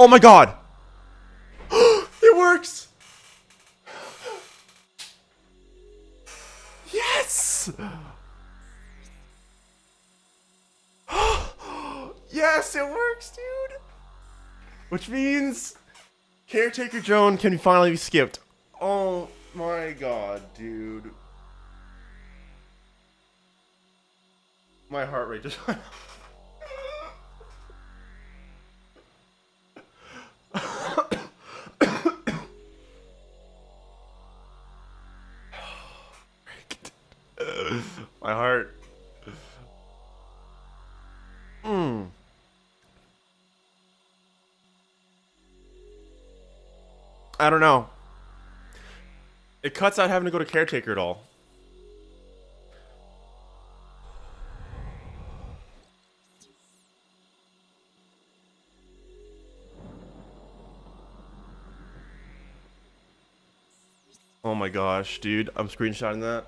Oh my god! It works! Yes! Yes, it works, dude! Which means Caretaker Joan can finally be skipped. Oh my god, dude. My heart rate just went up. My heart. I don't know. It cuts out having to go to Caretaker at all. Oh my gosh, dude. I'm screenshotting that.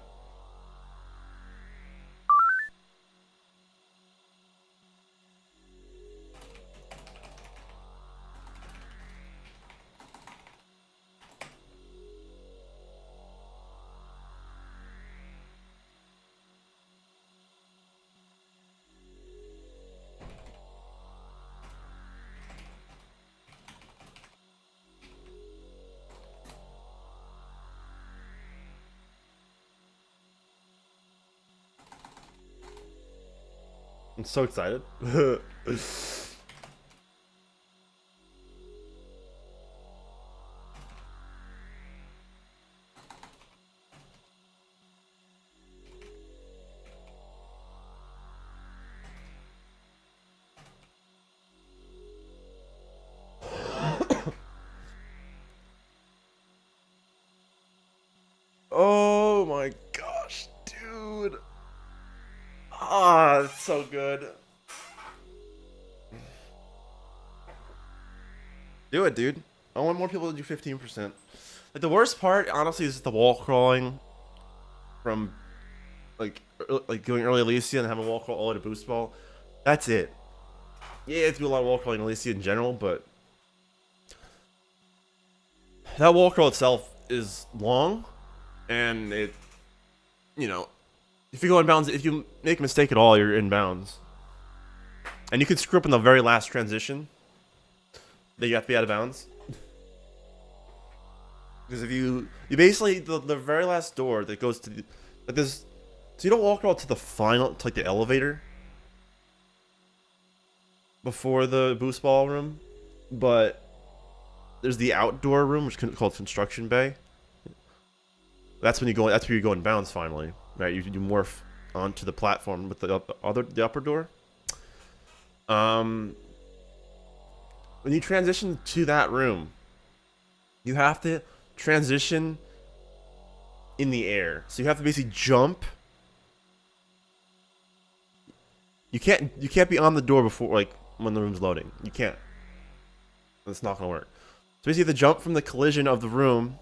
I'm so excited. Oh my gosh, dude. Ah, it's so good. Do it, dude. I want more people to do 15%. Like, the worst part, honestly, is the wall crawling from, like going early Alicia and having a wall crawl all the way to boost ball. That's it. Yeah, it's do a lot of wall crawling in Alicia in general, but that wall crawl itself is long, and it, you know, if you go in bounds, if you make a mistake at all, you're in bounds. And you can screw up in the very last transition that you have to be out of bounds. Because if you basically, the very last door that goes to, like this, so you don't walk all to the final, to like the elevator before the boost ball room, but there's the outdoor room, which is called construction bay. That's when you go, that's where you go in bounds finally, right? You morph onto the platform with the upper door. When you transition to that room, you have to transition in the air. So you have to basically jump. You can't be on the door before, like, when the room's loading. You can't. That's not gonna work. So basically you have to jump from the collision of the room,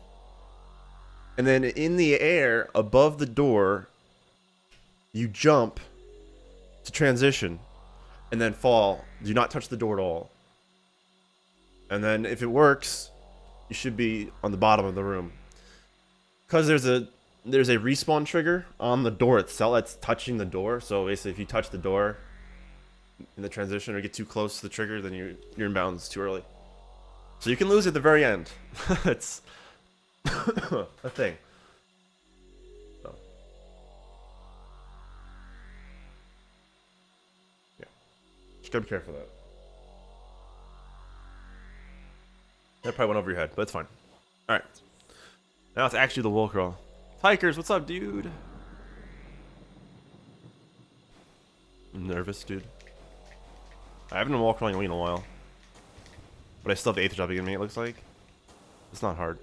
and then in the air above the door, you jump to transition, and then fall. Do not touch the door at all. And then if it works, you should be on the bottom of the room. Because there's a respawn trigger on the door itself that's touching the door. So basically if you touch the door in the transition or get too close to the trigger, then you're in bounds too early. So you can lose at the very end. It's a thing. So. Yeah. Just gotta be careful of that. That probably went over your head, but it's fine. Alright. Now it's actually the Wallcrawl. Hikers, what's up, dude? I'm nervous, dude. I haven't been wallcrawling in a while. But I still have the 8th job in me, it looks like. It's not hard.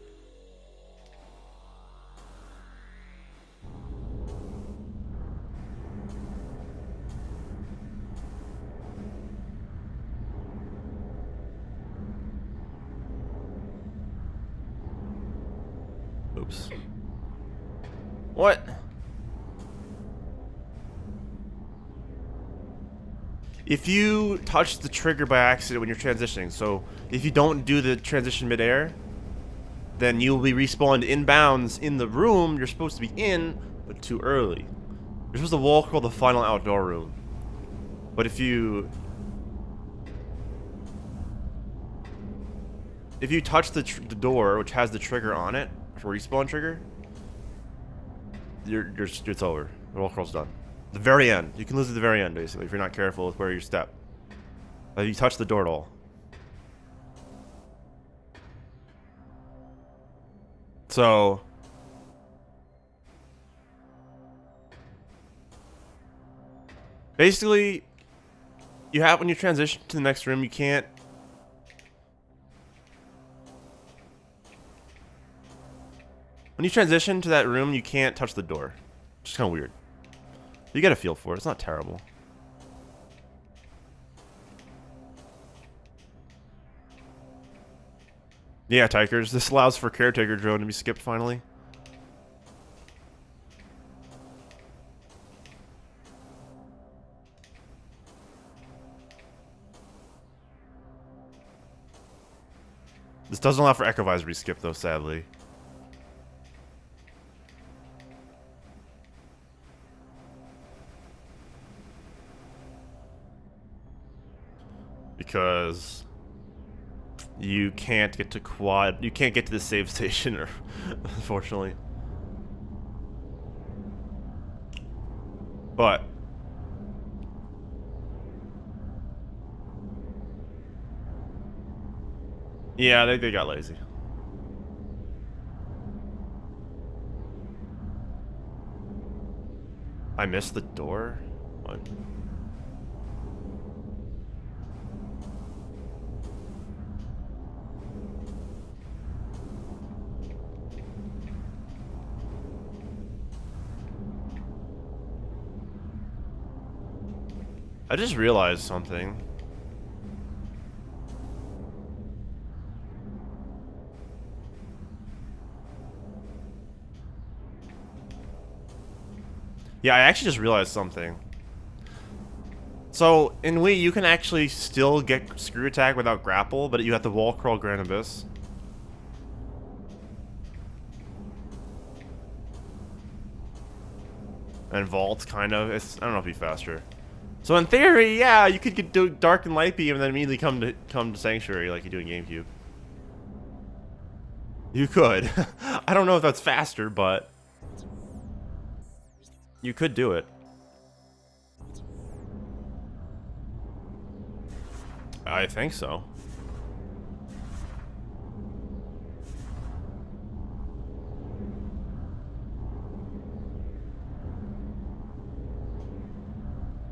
Oops. What? if you touch the trigger by accident when you're transitioning, so if you don't do the transition midair, then you'll be respawned inbounds in the room you're supposed to be in, but too early. You're supposed to wall crawl the final outdoor room. But if you touch the door, which has the trigger on it, for respawn trigger, it's over. The wall crawl's done. The very end. You can lose at the very end, basically, if you're not careful with where you step. If you touch the door at all. So basically, when you transition to the next room, you can't. When you transition to that room, you can't touch the door. Which is kind of weird. You get a feel for it. It's not terrible. Yeah, Tikers. This allows for Caretaker drone to be skipped finally. This doesn't allow for Echo Visor to be skipped, though, sadly. Because you can't get to you can't get to the save station, unfortunately. But yeah, they got lazy. I missed the door? What? I just realized something. Yeah, I actually just realized something. So, in Wii, you can actually still get Screw Attack without grapple, but you have to wall crawl Grand Abyss. And Vault, kind of. I don't know if it'd be faster. So in theory, yeah, you could do Dark and Light Beam and then immediately come to Sanctuary like you do in GameCube. You could. I don't know if that's faster, but you could do it. I think so.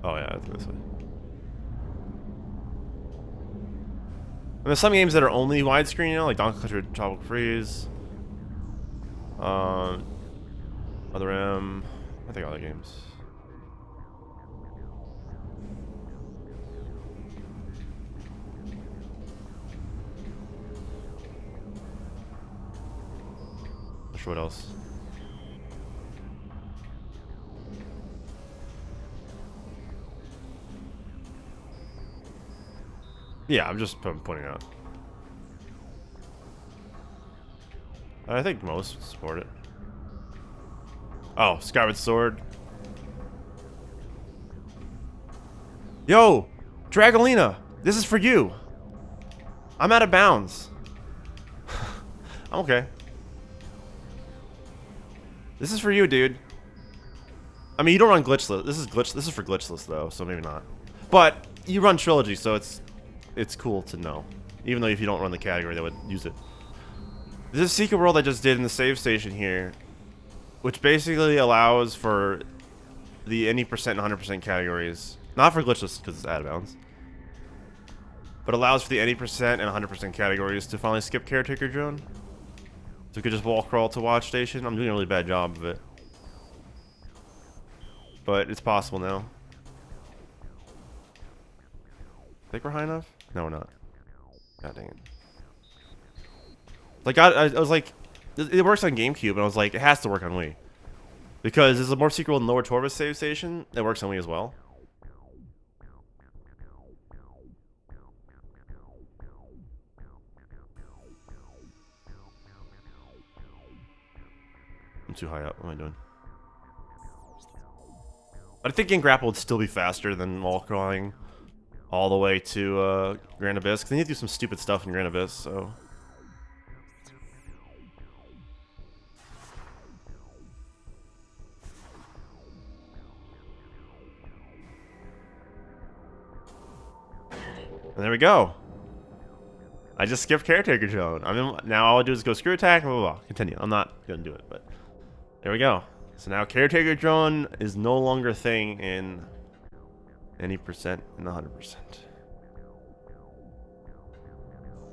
Oh yeah, I think this way. And there's some games that are only widescreen, you know, like Donkey Kong Tropical Freeze. Other M. I think other games. Not sure what else. Yeah, I'm just pointing out. I think most support it. Oh, Skyward Sword. Yo, Dragolina, this is for you. I'm out of bounds. I'm okay. This is for you, dude. I mean, you don't run glitchless. This is for glitchless though, so maybe not. But you run Trilogy, so it's cool to know. Even though if you don't run the category, they would use it. This is Secret World I just did in the save station here, which basically allows for the any percent and 100% categories. Not for glitchless, because it's out of bounds. But allows for the any percent and 100% categories to finally skip Caretaker Drone. So you could just wall crawl to Watch Station. I'm doing a really bad job of it. But it's possible now. Think we're high enough? No, we're not. God dang it. Like, I was like, it works on GameCube, and I was like, it has to work on Wii. Because there's a more secret in Lower Torvus save station that works on Wii as well. too high up. What am I doing? But I think in grapple would still be faster than wall crawling all the way to Grand Abyss. Because they need to do some stupid stuff in Grand Abyss, so... And there we go. I just skipped Caretaker Drone. Now all I do is go screw attack, blah, blah, blah. Continue. I'm not going to do it, but there we go. So now Caretaker Drone is no longer a thing in any percent in the 100%.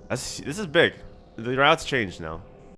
This is big. The route's changed now.